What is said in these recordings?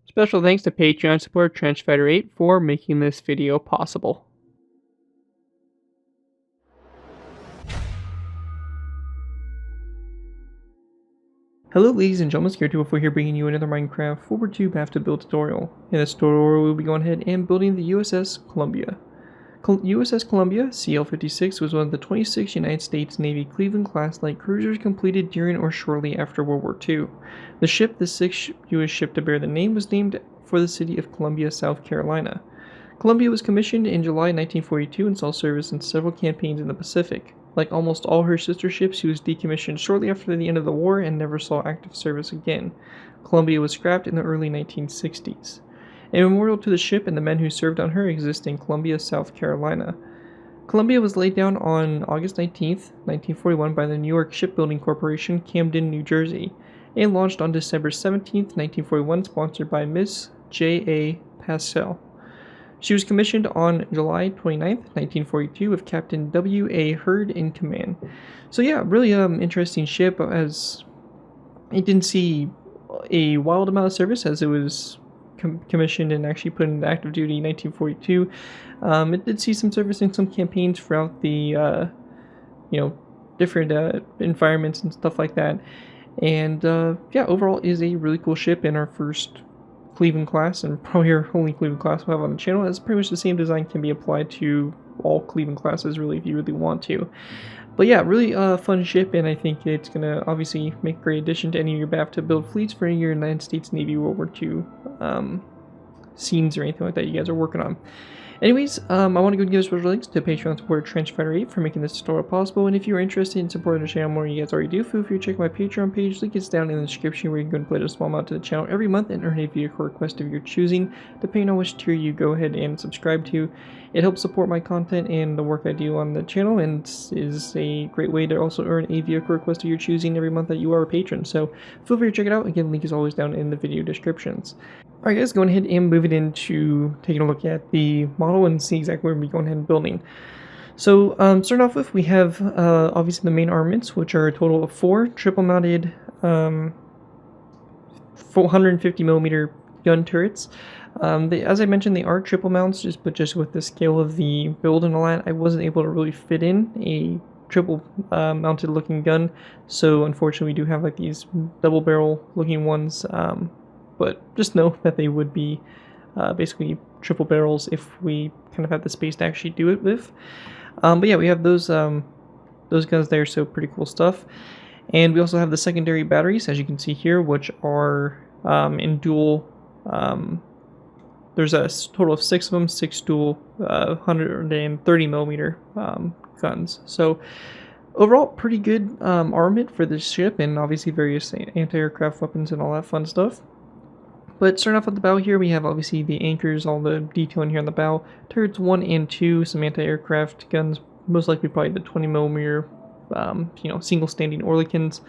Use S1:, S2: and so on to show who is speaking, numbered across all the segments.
S1: Special thanks to Patreon supporter Trenchfighter8 for making this video possible. Hello ladies and gentlemen, ZPro here bringing you another Minecraft World War II Bathtub build tutorial. In this tutorial we'll be going ahead and building the USS Columbia. USS Columbia CL-56 was one of the 26 United States Navy Cleveland-Class light cruisers completed during or shortly after World War II. The ship, the sixth U.S. ship to bear the name, was named for the city of Columbia, South Carolina. Columbia was commissioned in July 1942 and saw service in several campaigns in the Pacific. Like almost all her sister ships, she was decommissioned shortly after the end of the war and never saw active service again. Columbia was scrapped in the early 1960s. A memorial to the ship and the men who served on her exists in Columbia, South Carolina. Columbia was laid down on August 19, 1941 by the New York Shipbuilding Corporation, Camden, New Jersey, and launched on December 17, 1941, sponsored by Miss J.A. Passell. She was commissioned on July 29, 1942, with Captain W.A. Hurd in command. So yeah, really interesting ship, as it didn't see a wild amount of service as it was commissioned and actually put into active duty in 1942. It did see some service in some campaigns throughout the different environments and stuff like that. And yeah, overall is a really cool ship in our first Cleveland-Class, and probably our only Cleveland-Class we'll have on the channel. As pretty much the same design can be applied to all Cleveland-Classes, really, if you really want to. But yeah, really fun ship, and I think it's going to obviously make a great addition to any of your bathtub build fleets for any of your United States Navy World War II scenes or anything like that you guys are working on. Anyways, I want to go and give special links to Patreon supporter Trenchfighter8 for making this tutorial possible, and if you're interested in supporting the channel more than you guys already do, feel free to check my Patreon page. Link is down in the description, where you can go and pledge a small amount to the channel every month and earn a vehicle request of your choosing, depending on which tier you go ahead and subscribe to. It helps support my content and the work I do on the channel, and is a great way to also earn a vehicle request of your choosing every month that you are a patron, so feel free to check it out. Again, link is always down in the video descriptions. Alright guys, going ahead and moving into taking a look at the model and see exactly where we're going ahead and building. So starting off with, we have obviously the main armaments, which are a total of 4 triple mounted 450mm gun turrets. As I mentioned, they are triple mounts, but just with the scale of the build and all that, I wasn't able to really fit in a triple mounted looking gun, so unfortunately we do have like these double barrel looking ones. But just know that they would be basically triple barrels if we kind of have the space to actually do it with. But yeah, we have those guns there, so pretty cool stuff. And we also have the secondary batteries, as you can see here, which are in dual. There's a total of 6 of them, 6 dual 130mm guns. So overall, pretty good armament for this ship, and obviously various anti-aircraft weapons and all that fun stuff. But starting off at the bow here, we have obviously the anchors, all the detailing here on the bow, turrets 1 and 2, some anti-aircraft guns, most likely probably the 20mm, single standing Oerlikons.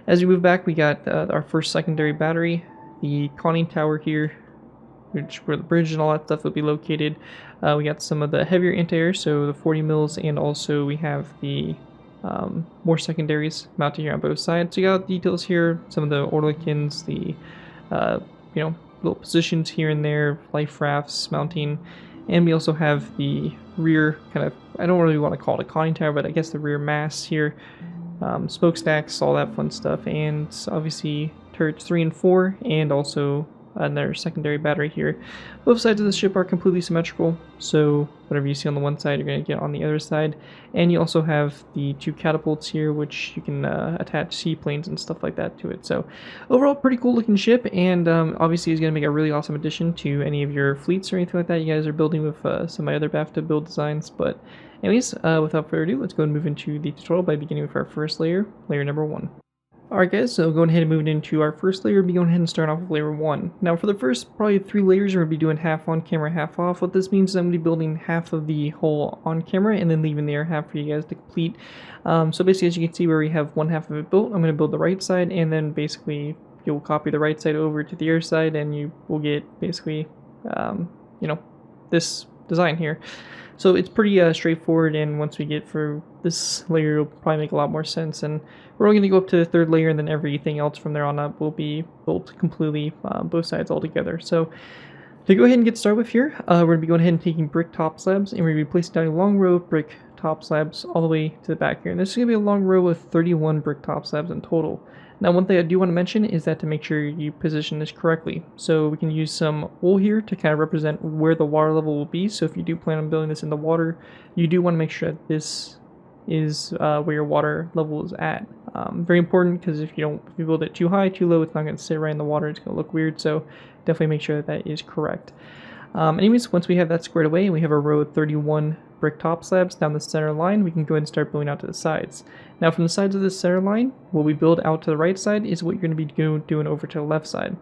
S1: As we move back, we got our first secondary battery, the conning tower here, where the bridge and all that stuff will be located. We got some of the heavier anti-air, so the 40mm, and also we have the more secondaries mounted here on both sides. So you got details here, some of the Oerlikons, the little positions here and there, life rafts mounting, and we also have the rear kind of, I don't really want to call it a conning tower, but I guess the rear masts here, smokestacks, all that fun stuff, and obviously turrets 3 and 4, and also another secondary battery here. Both sides of the ship are completely symmetrical, so whatever you see on the one side, you're going to get on the other side. And you also have the 2 catapults here, which you can attach seaplanes and stuff like that to it. So overall, pretty cool looking ship, and obviously is going to make a really awesome addition to any of your fleets or anything like that you guys are building with some of my other bathtub build designs. But anyways, without further ado, let's go and move into the tutorial by beginning with our first layer, layer number 1. Alright guys, so going ahead and moving into our first layer, we'll be going ahead and start off with layer 1. Now for the first probably 3 layers, we're going to be doing half on camera, half off. What this means is I'm going to be building half of the whole on camera and then leaving the other half for you guys to complete. So basically, as you can see, where we have one half of it built, I'm going to build the right side, and then basically you'll copy the right side over to the other side, and you will get basically, this design here. So it's pretty straightforward, and once we get through this layer, it'll probably make a lot more sense. And we're only going to go up to the third layer, and then everything else from there on up will be built completely, both sides all together. So to go ahead and get started with here, we're going to be going ahead and taking brick top slabs, and we're going to be placing down a long row of brick top slabs all the way to the back here. And this is going to be a long row of 31 brick top slabs in total. Now, one thing I do want to mention is that to make sure you position this correctly. So we can use some wool here to kind of represent where the water level will be. So if you do plan on building this in the water, you do want to make sure that this is where your water level is at. Very important, because if you build it too high, too low, it's not going to sit right in the water. It's going to look weird. So definitely make sure that is correct. Anyways, once we have that squared away and we have a row of 31 brick top slabs down the center line, we can go ahead and start building out to the sides. Now, from the sides of the center line, what we build out to the right side is what you're going to be doing over to the left side.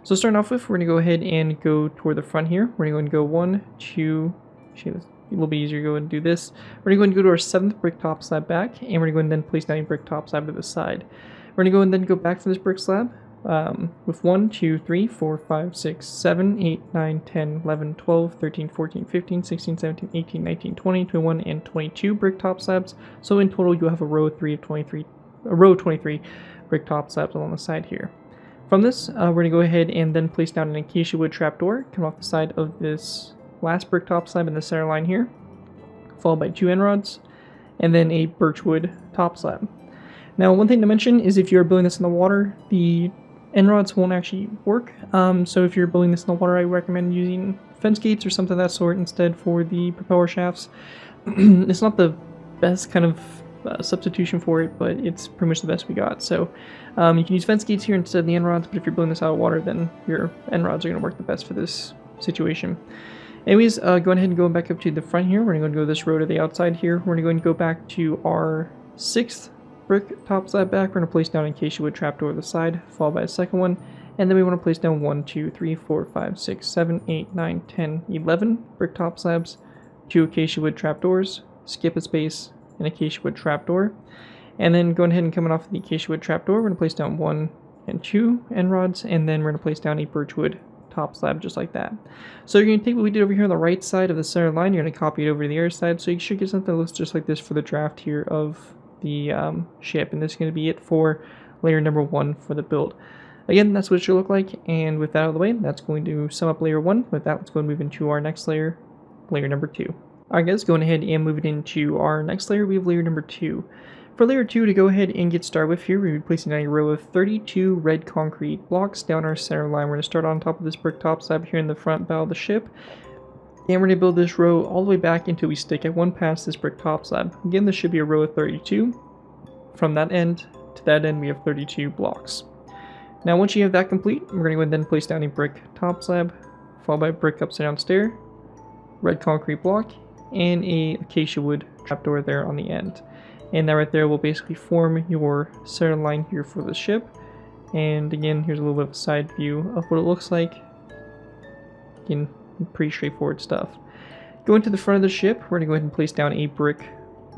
S1: So starting off with, we're going to go ahead and go toward the front here. We're going to go 1, 2, actually it's a little bit easier to go and do this. We're going to go to our 7th brick top slab back, and we're going to go and then place down a brick top slab to the side. We're going to go and then go back from this brick slab with 1, 2, 3, 4, 5, 6, 7, 8, 9, 10, 11, 12, 13, 14, 15, 16, 17, 18, 19, 20, 21, and 22 brick top slabs. So in total, you'll have a row of 23 brick top slabs along the side here. From this, we're going to go ahead and then place down an acacia wood trapdoor, come off the side of this last brick top slab in the center line here, followed by 2 end rods, and then a birchwood top slab. Now, one thing to mention is if you're building this in the water, the end rods won't actually work. So if you're building this in the water, I recommend using fence gates or something of that sort instead for the propeller shafts. It's not the best kind of substitution for it, but it's pretty much the best we got. So you can use fence gates here instead of the end rods, but if you're building this out of water, then your end rods are going to work the best for this situation. Anyways, going ahead and going back up to the front here, we're going to go this row to the outside here. We're going to go and go back to our 6th brick top slab back. We're going to place down an acacia wood trapdoor to the side, followed by a second one, and then we want to place down 1, 2, 3, 4, 5, 6, 7, 8, 9, 10, 11 brick top slabs, 2 acacia wood trapdoors, skip a space, an acacia wood trapdoor, and then going ahead and coming off the acacia wood trapdoor, we're going to place down 1 and 2 end rods, and then we're going to place down a birchwood top slab just like that. So you're going to take what we did over here on the right side of the center line, you're going to copy it over to the other side, so you should get something that looks just like this for the draft here of the ship, and this is going to be it for layer number 1 for the build. Again, that's what it should look like, and with that out of the way, that's going to sum up layer 1. With that, let's go and move into our next layer, layer number 2. Alright guys, going ahead and moving into our next layer, we have layer number 2. For layer 2, to go ahead and get started with here, we're going to be placing down a row of 32 red concrete blocks down our center line. We're going to start on top of this brick top slab here in the front bow of the ship, and we're going to build this row all the way back until we stick at one past this brick top slab. Again, this should be a row of 32. From that end to that end, we have 32 blocks. Now, once you have that complete, we're going to go ahead and then place down a brick top slab, followed by a brick upside down stair, red concrete block, and a acacia wood trapdoor there on the end. And that right there will basically form your center line here for the ship. And again, here's a little bit of a side view of what it looks like. Again, pretty straightforward stuff. Going to the front of the ship, we're going to go ahead and place down a brick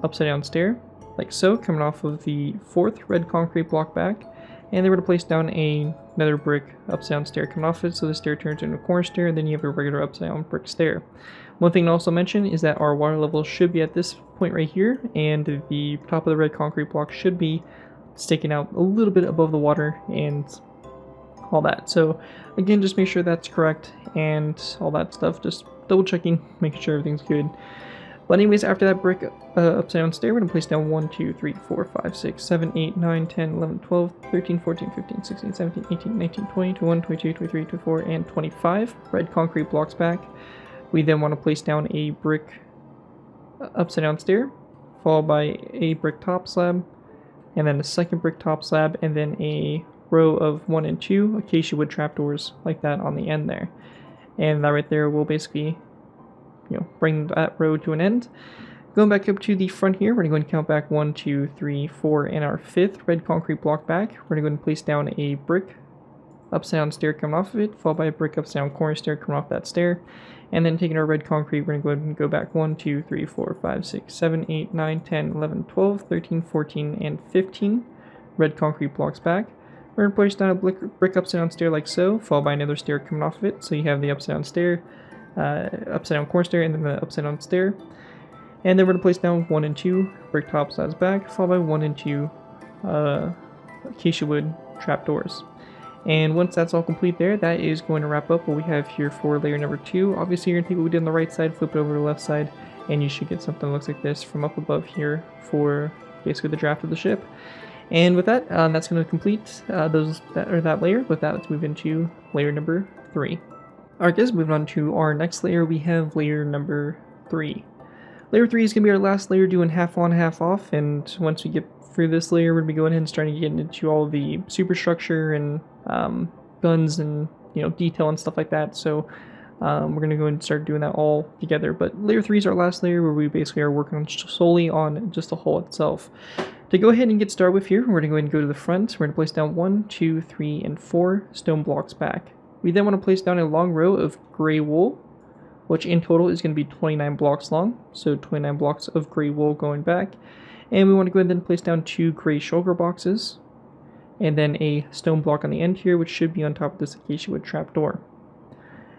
S1: upside down stair, like so, coming off of the 4th red concrete block back. And then we're going to place down another brick upside down stair coming off it, so the stair turns into a corner stair, and then you have a regular upside down brick stair. One thing to also mention is that our water level should be at this point right here, and the top of the red concrete block should be sticking out a little bit above the water and all that. So again, just make sure that's correct and all that stuff, just double checking, making sure everything's good. But anyways, after that brick upside down stair, we're going to place down 1, 2, 3, 4, 5, 6, 7, 8, 9, 10, 11, 12, 13, 14, 15, 16, 17, 18, 19, 20, 21, 22, 23, 24, and 25 red concrete blocks back. We then want to place down a brick upside down stair, followed by a brick top slab, and then a second brick top slab, and then a row of 1 and 2 acacia wood trapdoors like that on the end there. And that right there will basically, bring that row to an end. Going back up to the front here, we're going to go and count back 1, 2, 3, 4, and our 5th red concrete block back. We're going to go and place down a brick upside down stair coming off of it, followed by a brick upside down corner stair coming off that stair. And then taking our red concrete, we're going to go ahead and go back 1, 2, 3, 4, 5, 6, 7, 8, 9, 10, 11, 12, 13, 14, and 15 red concrete blocks back. We're going to place down a brick upside down stair like so, followed by another stair coming off of it. So you have the upside down stair, upside down corner stair, and then the upside down stair. And then we're going to place down 1 and 2 brick top sides back, followed by 1 and 2 acacia wood trapdoors. And once that's all complete there, that is going to wrap up what we have here for layer number 2. Obviously, you're going to take what we did on the right side, flip it over to the left side, and you should get something that looks like this from up above here for basically the draft of the ship. And with that, that's going to complete that layer. With that, let's move into layer number 3. Alright guys, moving on to our next layer, we have layer number 3. Layer 3 is going to be our last layer, doing half on, half off, and once we get through this layer, we're going to be going ahead and starting to get into all the superstructure and guns and detail and stuff like that. So we're going to go and start doing that all together. But layer 3 is our last layer, where we basically are working solely on just the hull itself. To go ahead and get started with here, we're going to go ahead and go to the front. We're going to place down 1, 2, 3, and 4 stone blocks back. We then want to place down a long row of gray wool, which in total is going to be 29 blocks long. So 29 blocks of gray wool going back. And we want to go ahead and then place down 2 gray shulker boxes, and then a stone block on the end here, which should be on top of this acacia wood trapdoor.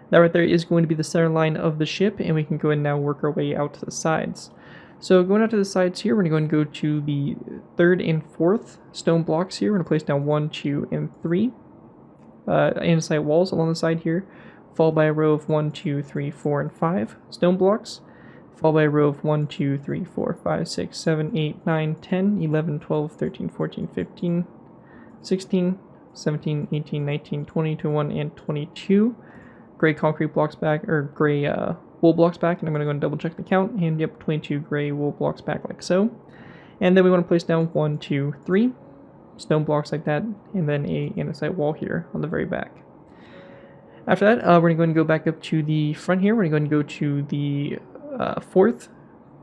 S1: That right there is going to be the center line of the ship, and we can go ahead and now work our way out to the sides. So going out to the sides here, we're going to go and go to the 3rd and 4th stone blocks here. We're going to place down 1, 2, and 3 andesite walls along the side here, followed by a row of 1, 2, 3, 4, and 5 stone blocks, followed by a row of 1, 2, 3, 4, 5, 6, 7, 8, 9, 10, 11, 12, 13, 14, 15, 16, 17, 18, 19, 20, 21, and 22 gray concrete blocks back, or gray wool blocks back, and I'm going to go and double check the count, and yep, 22 gray wool blocks back like so. And then we want to place down 1, 2, 3 stone blocks like that, and then a andesite wall here on the very back. After that, we're going to go back up to the front here. We're going to go to the 4th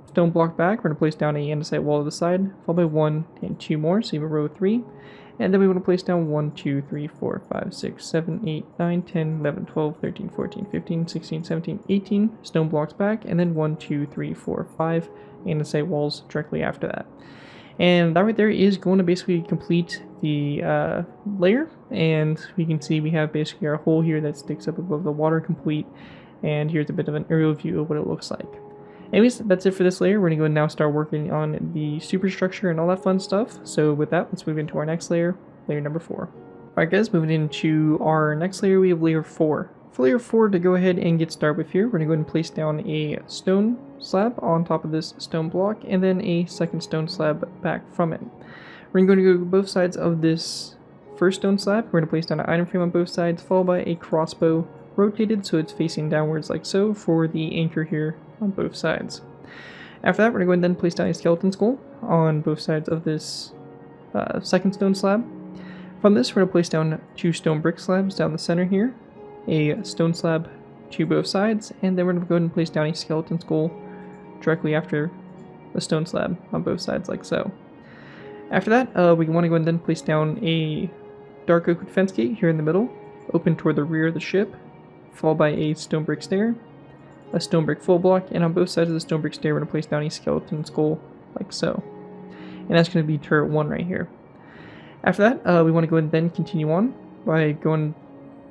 S1: stone block back. We're going to place down a andesite wall to the side, followed by 1 and 2 more, so you have a row of 3. And then we want to place down 1, 2, 3, 4, 5, 6, 7, 8, 9, 10, 11, 12, 13, 14, 15, 16, 17, 18 stone blocks back, and then 1, 2, 3, 4, 5 andesite walls directly after that. And that right there is going to basically complete the layer, and we can see we have basically our hole here that sticks up above the water complete, and here's a bit of an aerial view of what it looks like. Anyways, that's it for this layer. We're going to go and now start working on the superstructure and all that fun stuff. So with that, let's move into our next layer, layer number 4. Alright guys, moving into our next layer, we have layer 4. For layer 4, to go ahead and get started with here, we're going to go ahead and place down a stone slab on top of this stone block, and then a second stone slab back from it. We're going to go to both sides of this first stone slab. We're going to place down an item frame on both sides, followed by a crossbow rotated so it's facing downwards like so for the anchor here on both sides. After that, we're going to go ahead and then place down a skeleton skull on both sides of this second stone slab. From this, we're going to place down 2 stone brick slabs down the center here, a stone slab to both sides, and then we're going to go ahead and place down a skeleton skull directly after the stone slab on both sides like so. After that, we want to go ahead and then place down a dark oak fence gate here in the middle, open toward the rear of the ship, followed by a stone brick stair, a stone brick full block, and on both sides of the stone brick stair we're going to place down a skeleton skull like so. And that's going to be turret 1 right here. After that, we want to go ahead and then continue on by going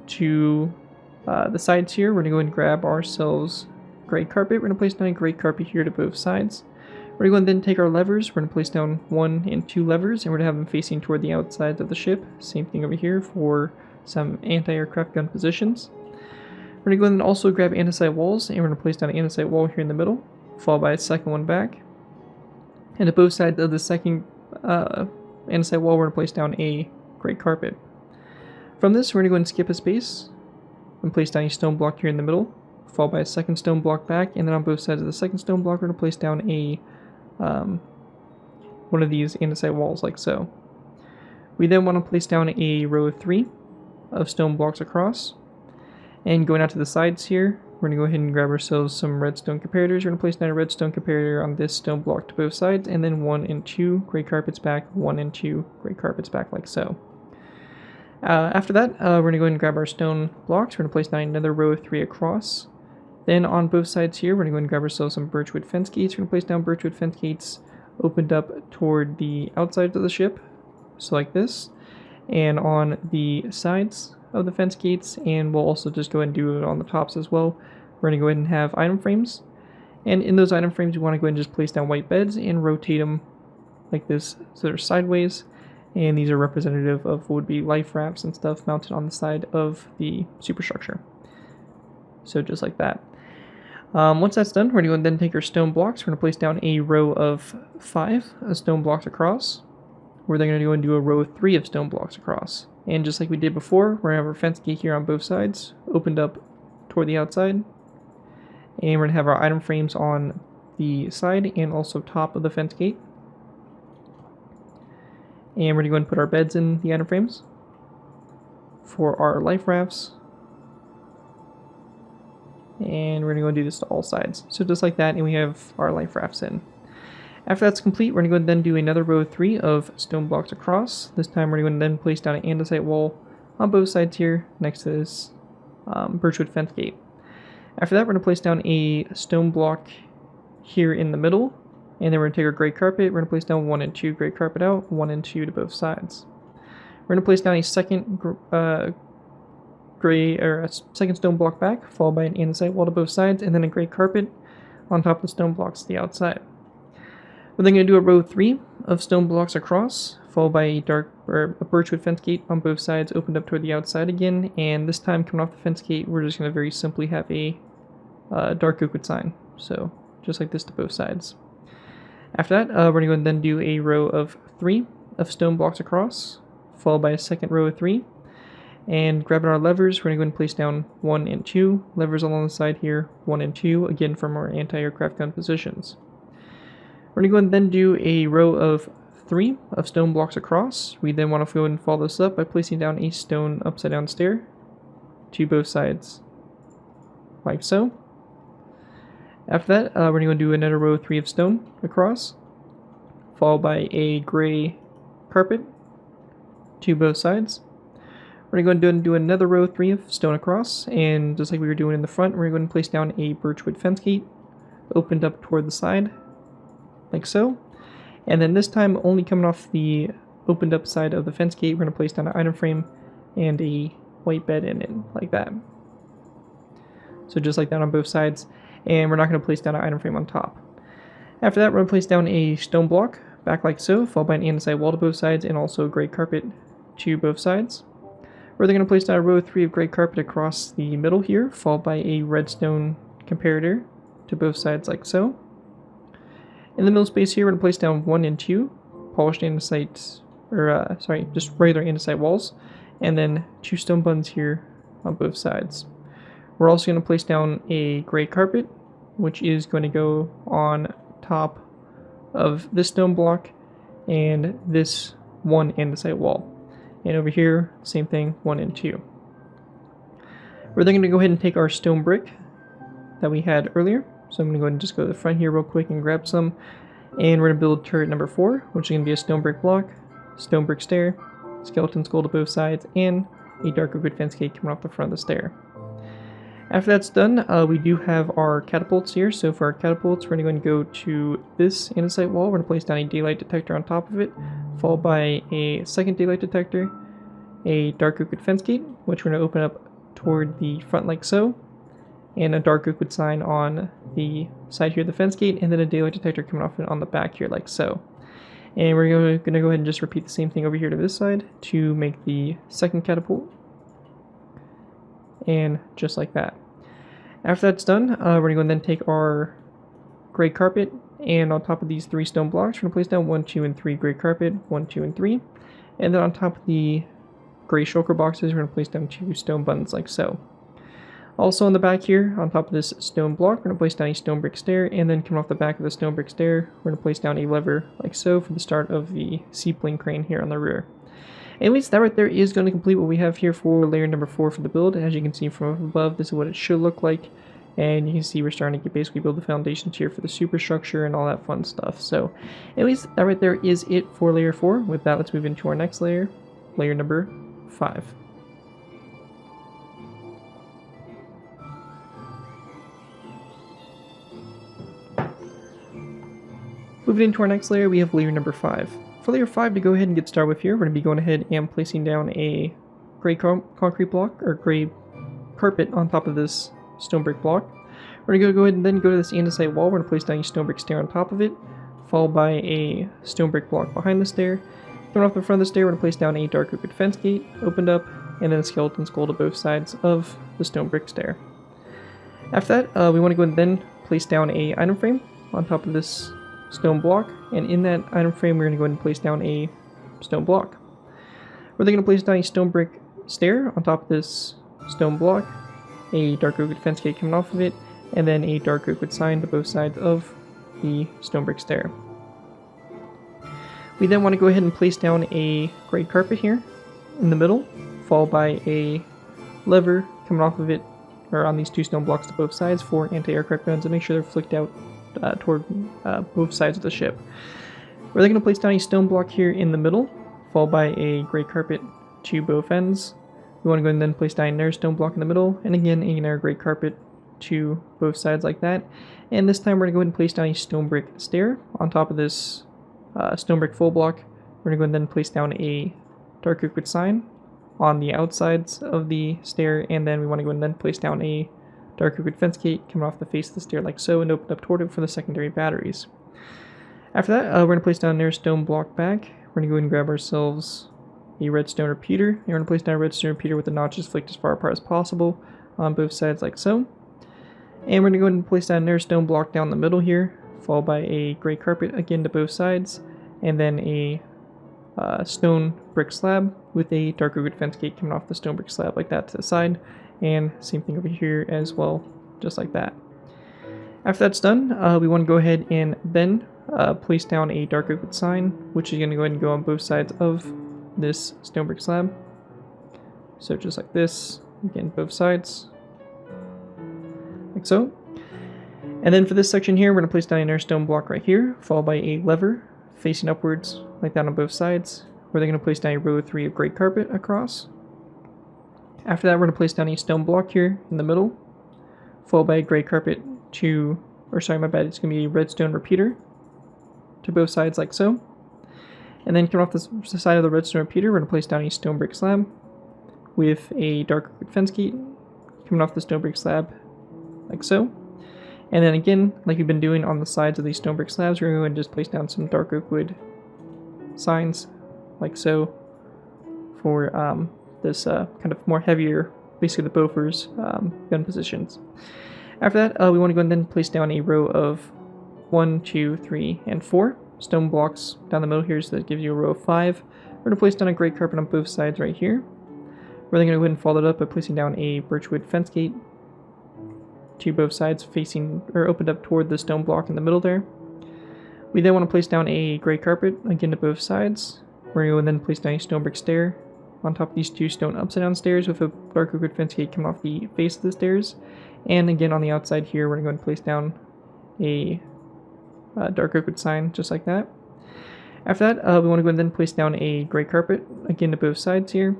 S1: to the sides here. We're going to go ahead and grab ourselves gray carpet. We're going to place down a gray carpet here to both sides. We're going to go and then take our levers. We're going to place down 1 and 2 levers, and we're going to have them facing toward the outsides of the ship. Same thing over here for some anti-aircraft gun positions. We're going to go and also grab andesite walls, and we're going to place down an andesite wall here in the middle, followed by a second one back. And at both sides of the second andesite wall, we're going to place down a gray carpet. From this, we're going to go and skip a space and place down a stone block here in the middle, followed by a second stone block back, and then on both sides of the second stone block, we're going to place down a one of these andesite walls like so. We then want to place down a row of 3 of stone blocks across. And going out to the sides here, we're going to go ahead and grab ourselves some redstone comparators. We're going to place down a redstone comparator on this stone block to both sides, and then 1 and 2 gray carpets back, 1 and 2 gray carpets back like so. After that, we're going to go ahead and grab our stone blocks. We're going to place down another row of 3 across. Then on both sides here, we're going to go ahead and grab ourselves some birchwood fence gates. We're going to place down birchwood fence gates opened up toward the outsides of the ship, so like this. And on the sides of the fence gates, and we'll also just go ahead and do it on the tops as well. we're going to go ahead and have item frames. And in those item frames, you want to go ahead and just place down white beds and rotate them like this so they're sideways. And these are representative of what would be life rafts and stuff mounted on the side of the superstructure. So just like that. Once that's done, we're going to then take our stone blocks. We're going to place down a row of 5 stone blocks across. We're then going to go and do a row of 3 of stone blocks across. And just like we did before, we're going to have our fence gate here on both sides, opened up toward the outside. And we're going to have our item frames on the side and also top of the fence gate. And we're going to go and put our beds in the item frames for our life rafts. And we're going to go and do this to all sides. So just like that, and we have our life rafts in. After that's complete, we're going to go and then do another row of 3 of stone blocks across. This time we're going to then place down an andesite wall on both sides here next to this birchwood fence gate. After that, we're going to place down a stone block here in the middle. And then we're going to take our gray carpet. We're going to place down 1 and 2 gray carpet out, 1 and 2 to both sides. We're going to place down a second second stone block back, followed by an andesite wall to both sides, and then a gray carpet on top of the stone blocks to the outside. We're then going to do a row 3 of stone blocks across, followed by a birchwood fence gate on both sides, opened up toward the outside again. And this time, coming off the fence gate, we're just going to very simply have a dark oak wood sign. So just like this to both sides. After that, we're going to go and then do a row of 3 of stone blocks across, followed by a second row of 3. And grabbing our levers, we're going to go and place down 1 and 2 levers along the side here, 1 and 2, again from our anti-aircraft gun positions. We're going to go and then do a row of 3 of stone blocks across. We then want to go and follow this up by placing down a stone upside down stair to both sides, like so. After that, we're going to do another row of 3 of stone across, followed by a gray carpet to both sides. We're going to go and do another row of 3 of stone across, and just like we were doing in the front, we're going to place down a birchwood fence gate, opened up toward the side, like so. And then this time, only coming off the opened up side of the fence gate, we're going to place down an item frame and a white bed in it, like that. So just like that on both sides. And we're not going to place down an item frame on top. After that, we're going to place down a stone block, back like so, followed by an andesite wall to both sides, and also a gray carpet to both sides. We're then going to place down a row of 3 of gray carpet across the middle here, followed by a redstone comparator to both sides like so. In the middle space here, we're going to place down 1 and 2 polished andesite, just regular andesite walls, and then 2 stone buttons here on both sides. We're also going to place down a gray carpet, which is going to go on top of this stone block and this 1 andesite wall. And over here, same thing, 1 and 2. We're then going to go ahead and take our stone brick that we had earlier. So I'm going to go ahead and just go to the front here real quick and grab some. And we're going to build turret number 4, which is going to be a stone brick block, stone brick stair, skeleton skull to both sides, and a dark oak wood fence gate coming off the front of the stair. After that's done, we do have our catapults here. So for our catapults, we're going to go to this andesite wall. We're going to place down a daylight detector on top of it, followed by a second daylight detector, a dark oak wood fence gate, which we're going to open up toward the front like so, and a dark oak wood sign on the side here of the fence gate, and then a daylight detector coming off on the back here like so. And we're going to go ahead and just repeat the same thing over here to this side to make the second catapult. And just like that. After that's done, we're going to go and then take our gray carpet, and on top of these 3 stone blocks, we're going to place down 1, 2, and 3 gray carpet, 1, 2, and 3. And then on top of the gray shulker boxes, we're going to place down 2 stone buttons like so. Also on the back here, on top of this stone block, we're going to place down a stone brick stair, and then coming off the back of the stone brick stair, we're going to place down a lever like so for the start of the seaplane crane here on the rear. Anyways, that right there is going to complete what we have here for layer number 4 for the build. As you can see from above, this is what it should look like. And you can see we're starting to basically build the foundations here for the superstructure and all that fun stuff. So anyways, that right there is it for layer 4. With that, let's move into our next layer, layer number 5. Moving into our next layer, we have layer number 5. For layer 5, to go ahead and get started with here, we're going to be going ahead and placing down a gray concrete block, or gray carpet on top of this stone brick block. We're going to go ahead and then go to this andesite wall. We're going to place down a stone brick stair on top of it, followed by a stone brick block behind the stair. Coming off the front of the stair, we're going to place down a dark oak wood fence gate, opened up, and then a skeleton skull to both sides of the stone brick stair. After that, we want to go and then place down a item frame on top of this stone block, and in that item frame, we're going to go ahead and place down a stone block. We're then going to place down a stone brick stair on top of this stone block, a dark oak wood fence gate coming off of it, and then a dark oak wood sign to both sides of the stone brick stair. We then want to go ahead and place down a gray carpet here in the middle, followed by a lever coming off of it, or on these two stone blocks to both sides for anti-aircraft guns, and make sure they're flicked out toward both sides of the ship. We're then going to place down a stone block here in the middle, followed by a gray carpet to both ends. We want to go and then place down another stone block in the middle, and again another gray carpet to both sides like that. And this time we're going to go ahead and place down a stone brick stair on top of this stone brick full block. We're going to go and then place down a dark oak wood sign on the outsides of the stair, and then we want to go and then place down a dark oak wood fence gate coming off the face of the stair like so, and open up toward it for the secondary batteries. After that, we're going to place down another stone block back. We're going to go ahead and grab ourselves a redstone repeater, and we're going to place down a redstone repeater with the notches flicked as far apart as possible on both sides like so. And we're going to go ahead and place down another stone block down the middle here, followed by a gray carpet again to both sides, and then a stone brick slab with a dark oak wood fence gate coming off the stone brick slab like that to the side, and same thing over here as well, just like that. After that's done, we want to go ahead and then place down a dark oak wood sign, which is going to go ahead and go on both sides of this stone brick slab. So just like this, again both sides, like so. And then for this section here, we're going to place down another stone block right here, followed by a lever facing upwards like that on both sides. We're then going to place down a row of 3 of gray carpet across. After that, we're going to place down a stone block here in the middle, followed by a gray carpet to, or sorry, my bad, it's going to be a redstone repeater to both sides like so. And then coming off the side of the redstone repeater, we're going to place down a stone brick slab with a dark oak wood fence gate coming off the stone brick slab like so. And then again, like we've been doing on the sides of these stone brick slabs, we're going to just place down some dark oak wood signs like so for this kind of more heavier, basically the Bofors gun positions. After that, we want to go and then place down a row of 1, 2, 3, and 4 stone blocks down the middle here, so that gives you a row of 5. We're going to place down a gray carpet on both sides right here. We're then going to go ahead and follow it up by placing down a birchwood fence gate to both sides facing, or opened up toward the stone block in the middle there. We then want to place down a gray carpet again to both sides. We're going to then place down a stone brick stair on top of these 2 stone upside down stairs with a dark oak wood fence gate coming off the face of the stairs. And again on the outside here, we're going to go and place down a dark oak wood sign just like that. After that, we want to go and then place down a gray carpet again to both sides here.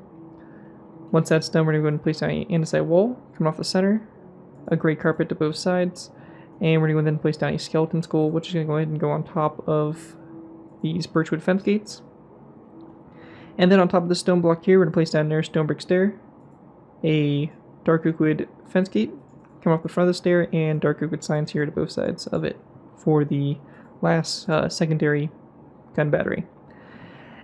S1: Once that's done, we're going to go and place down an andesite wall coming off the center, a gray carpet to both sides, and we're going to then place down a skeleton skull, which is going to go ahead and go on top of these birchwood fence gates. And then on top of the stone block here, we're going to place down another stone brick stair, a dark oak wood fence gate coming off the front of the stair, and dark oak wood signs here to both sides of it for the last secondary gun battery.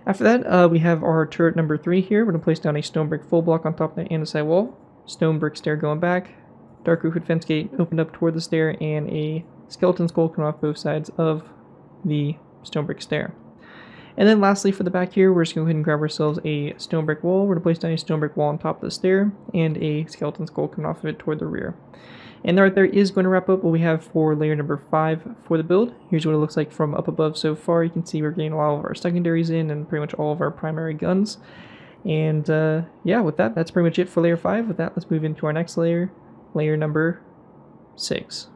S1: After that, we have our turret number 3 here. We're going to place down a stone brick full block on top of the andesite wall, stone brick stair going back, dark oak wood fence gate opened up toward the stair, and a skeleton skull coming off both sides of the stone brick stair. And then lastly for the back here, we're just going to go ahead and grab ourselves a stone brick wall. We're going to place down a stone brick wall on top of the stair, and a skeleton skull coming off of it toward the rear. And right there is going to wrap up what we have for layer number 5 for the build. Here's what it looks like from up above so far. You can see we're getting a lot of our secondaries in and pretty much all of our primary guns. And yeah, with that, that's pretty much it for layer 5. With that, let's move into our next layer, layer number 6.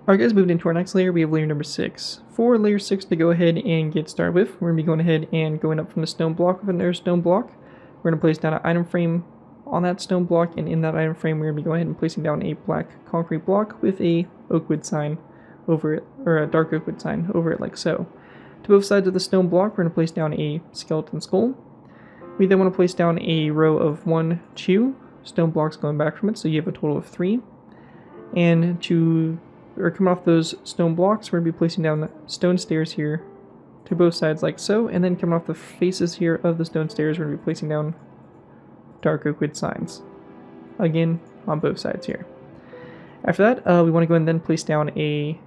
S1: Alright guys, moving into our next layer, we have layer number 6. For layer 6 to go ahead and get started with, we're going to be going ahead and going up from the stone block with another stone block. We're going to place down an item frame on that stone block, and in that item frame we're going to be going ahead and placing down a black concrete block with a oak wood sign over it, or a dark oak wood sign over it like so. To both sides of the stone block we're going to place down a skeleton skull. We then want to place down a row of 1, 2 stone blocks going back from it, so you have a total of 3. And coming off those stone blocks, we're going to be placing down stone stairs here to both sides like so, and then coming off the faces here of the stone stairs, we're going to be placing down dark oak wood signs, again on both sides here. After that, we want to go and then place down a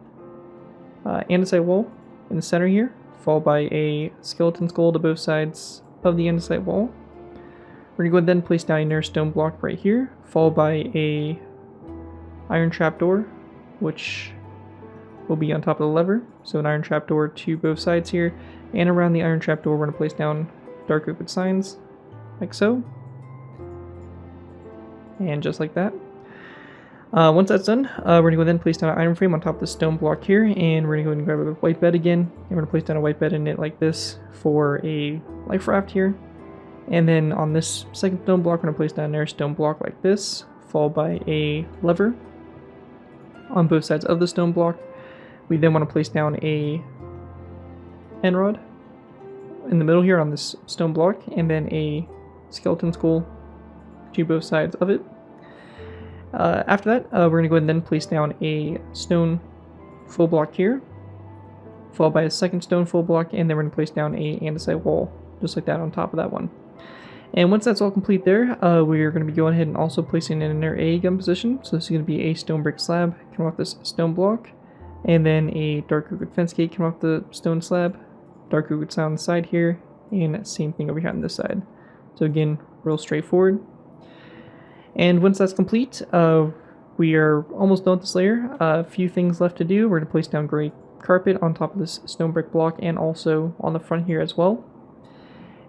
S1: andesite wall in the center here, followed by a skeleton skull to both sides of the andesite wall. We're going to go and then place down another stone block right here, followed by a iron trapdoor, which will be on top of the lever. So an iron trapdoor to both sides here, and around the iron trapdoor we're going to place down dark oak wood signs, like so. And just like that. Once that's done, we're going to go then place down an iron frame on top of the stone block here, and we're going to go and grab a white bed again, and we're going to place down a white bed in it like this for a life raft here. And then on this second stone block, we're going to place down another stone block like this, followed by a lever on both sides of the stone block. We then want to place down a end rod in the middle here on this stone block, and then a skeleton skull to both sides of it. After that, we're going to go ahead and then place down a stone full block here, followed by a second stone full block, and then we're going to place down a andesite wall, just like that on top of that one. And once that's all complete there, we're going to be going ahead and also placing in another A gun position. So this is going to be a stone brick slab coming off this stone block, and then a dark oak wood fence gate coming off the stone slab, dark oak wood sign on the side here, and same thing over here on this side. So again, real straightforward. And once that's complete, we are almost done with this layer. A few things left to do. We're going to place down gray carpet on top of this stone brick block and also on the front here as well.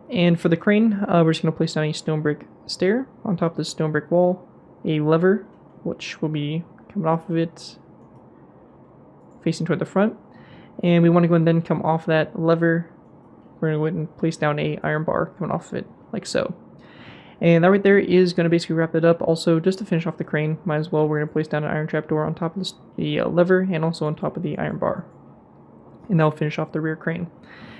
S1: And for the crane, we're just going to place down a stone brick stair on top of this stone brick wall, a lever, which will be coming off of it facing toward the front. And we want to go and then come off that lever. We're going to go ahead and place down a iron bar coming off of it like so. And that right there is going to basically wrap it up. Also, just to finish off the crane, might as well, we're going to place down an iron trapdoor on top of the lever and also on top of the iron bar. And that'll finish off the rear crane.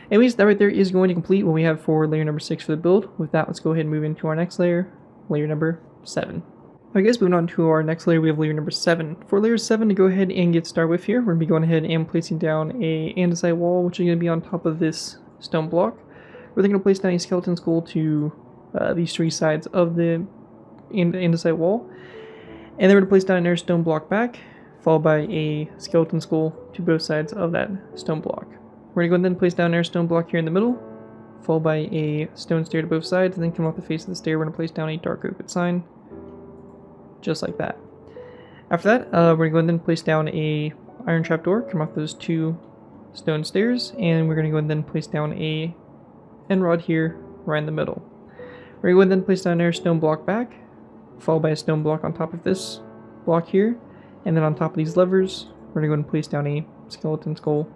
S1: Anyways, that right there is going to complete what we have for layer number 6 for the build. With that, let's go ahead and move into our next layer, layer number 7. Alright guys, moving on to our next layer, we have layer number 7. For layer 7 to go ahead and get started with here, we're going to be going ahead and placing down a andesite wall, which is going to be on top of this stone block. We're then going to place down a skeleton skull to these three sides of the andesite wall, and then we're going to place down another stone block back, followed by a skeleton skull to both sides of that stone block. We're going to go and then place down another stone block here in the middle, followed by a stone stair to both sides, and then come off the face of the stair, we're going to place down a dark oak wood sign, just like that. After that, we're going to go and then place down a iron trapdoor, come off those two stone stairs, and we're going to go and then place down a end rod here, right in the middle. We're going to go and then place down another stone block back, followed by a stone block on top of this block here, and then on top of these levers, we're going to go and place down a skeleton skull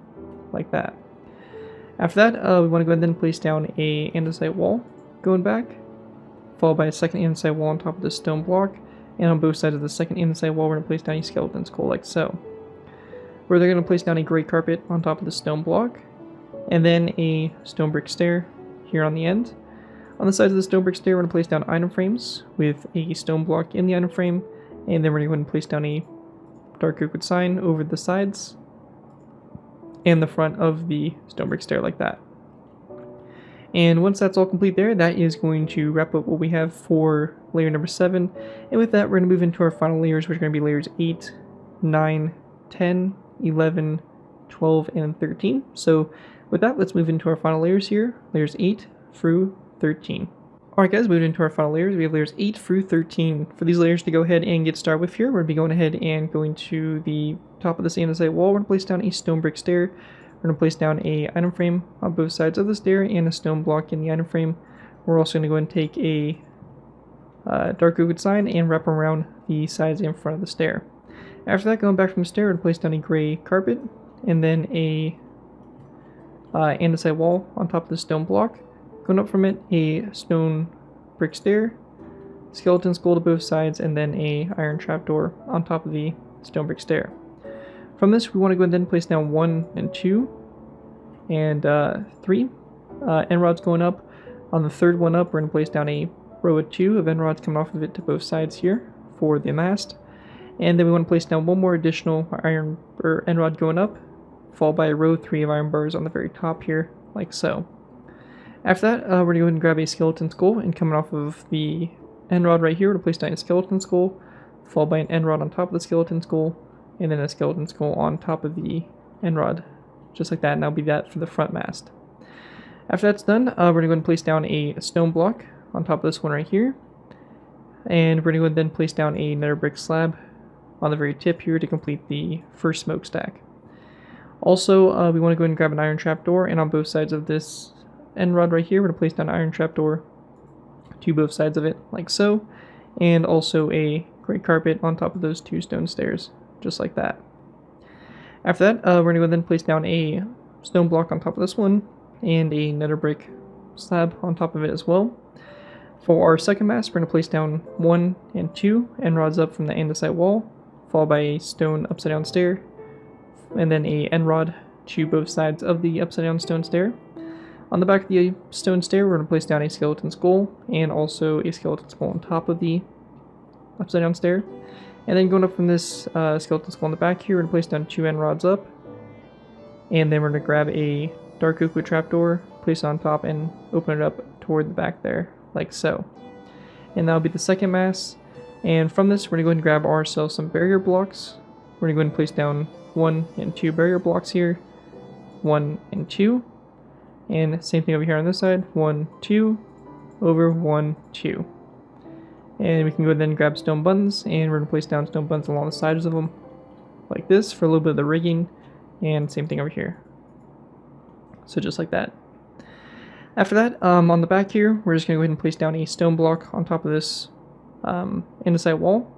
S1: like that. After that, we want to go and then place down a andesite wall going back, followed by a second andesite wall on top of this stone block, and on both sides of the second andesite wall, we're going to place down a skeleton skull like so. We're then going to place down a gray carpet on top of the stone block, and then a stone brick stair here on the end. On the sides of the stone brick stair, we're going to place down item frames with a stone block in the item frame, and then we're going to go ahead and place down a dark oak wood sign over the sides and the front of the stone brick stair like that. And once that's all complete there, that is going to wrap up what we have for layer number 7. And with that, we're going to move into our final layers, which are going to be layers 8, 9, 10, 11, 12, and 13. So with that, let's move into our final layers here, layers 8 through 13. Alright guys, moving into our final layers, we have layers 8 through 13. For these layers to go ahead and get started with here, we're going to be going ahead and going to the top of this andesite wall. We're going to place down a stone brick stair. We're going to place down a item frame on both sides of the stair and a stone block in the item frame. We're also going to go and take a dark oak wood sign and wrap around the sides and front of the stair. After that, going back from the stair, we're going to place down a gray carpet and then a andesite wall on top of the stone block. Going up from it, a stone brick stair, skeleton skull to both sides, and then a iron trapdoor on top of the stone brick stair. From this, we want to go and then place down 1 and 2 and 3 end rods going up. On the third one up, we're going to place down a row of 2 of end rods coming off of it to both sides here for the mast. And then we want to place down one more additional iron or end rod going up, followed by a row 3 of iron bars on the very top here, like so. After that, we're going to go ahead and grab a skeleton skull, and coming off of the end rod right here, we're going to place down a skeleton skull, followed by an end rod on top of the skeleton skull, and then a skeleton skull on top of the end rod, just like that, and that'll be that for the front mast. After that's done, we're going to go ahead and place down a stone block on top of this one right here, and we're going to go ahead and then place down a nether brick slab on the very tip here to complete the first smokestack. Also, we want to go ahead and grab an iron trapdoor, and on both sides of this end rod right here, we're going to place down an iron trapdoor to both sides of it, like so, and also a gray carpet on top of those 2 stone stairs, just like that. After that, we're going to go then place down a stone block on top of this one, and a nether brick slab on top of it as well. For our second mast, we're going to place down 1 and 2 end rods up from the andesite wall, followed by a stone upside down stair, and then a end rod to both sides of the upside down stone stair. On the back of the stone stair, we're going to place down a skeleton skull, and also a skeleton skull on top of the upside down stair. And then going up from this skeleton skull on the back here, we're going to place down 2 end rods up, and then we're going to grab a dark oak wood trapdoor, place it on top, and open it up toward the back there, like so. And that'll be the second mast. And from this, we're going to go ahead and grab ourselves some barrier blocks. We're going to go ahead and place down 1 and 2 barrier blocks here, 1 and 2. And same thing over here on this side, 1, 2, over 1, 2. And we can go ahead and grab stone buttons, and we're going to place down stone buttons along the sides of them, like this, for a little bit of the rigging, and same thing over here. So just like that. After that, on the back here, we're just going to go ahead and place down a stone block on top of this andesite wall,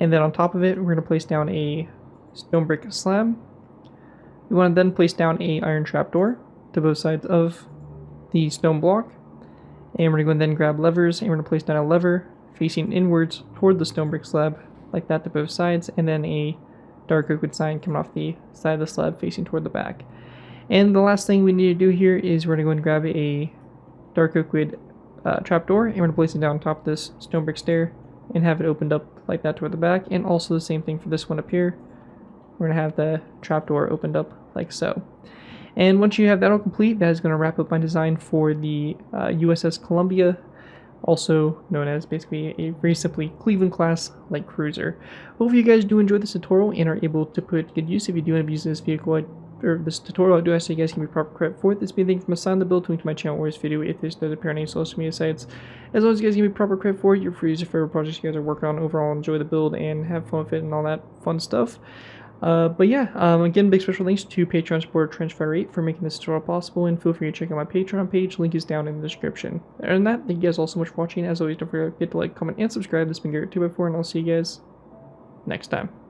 S1: and then on top of it, we're going to place down a stone brick slab. We want to then place down a iron trapdoor to both sides of the stone block, and we're going to then grab levers, and we're going to place down a lever facing inwards toward the stone brick slab, like that to both sides, and then a dark oak wood sign coming off the side of the slab facing toward the back. And the last thing we need to do here is we're going to go and grab a dark oak wood trapdoor, and we're going to place it down on top of this stone brick stair and have it opened up like that toward the back, and also the same thing for this one up here. We're going to have the trapdoor opened up like so. And once you have that all complete, that is going to wrap up my design for the USS Columbia, also known as basically a very simply Cleveland-Class light cruiser. Hopefully you guys do enjoy this tutorial and are able to put good use. If you do end up using this vehicle, or this tutorial, I do ask that you guys give me proper credit for it. This being anything from assign the build to link to my channel or this video if there's no appear on any social media sites. As long as you guys give me proper credit for it, you're free to use your favorite projects you guys are working on. Overall, enjoy the build and have fun with it and all that fun stuff. But yeah, again, big special thanks to Patreon supporter Trenchfire8 for making this tutorial possible, and feel free to check out my Patreon page, link is down in the description. Other than that, thank you guys all so much for watching. As always, don't forget to like, comment, and subscribe. This has been Garrett2x4, and I'll see you guys next time.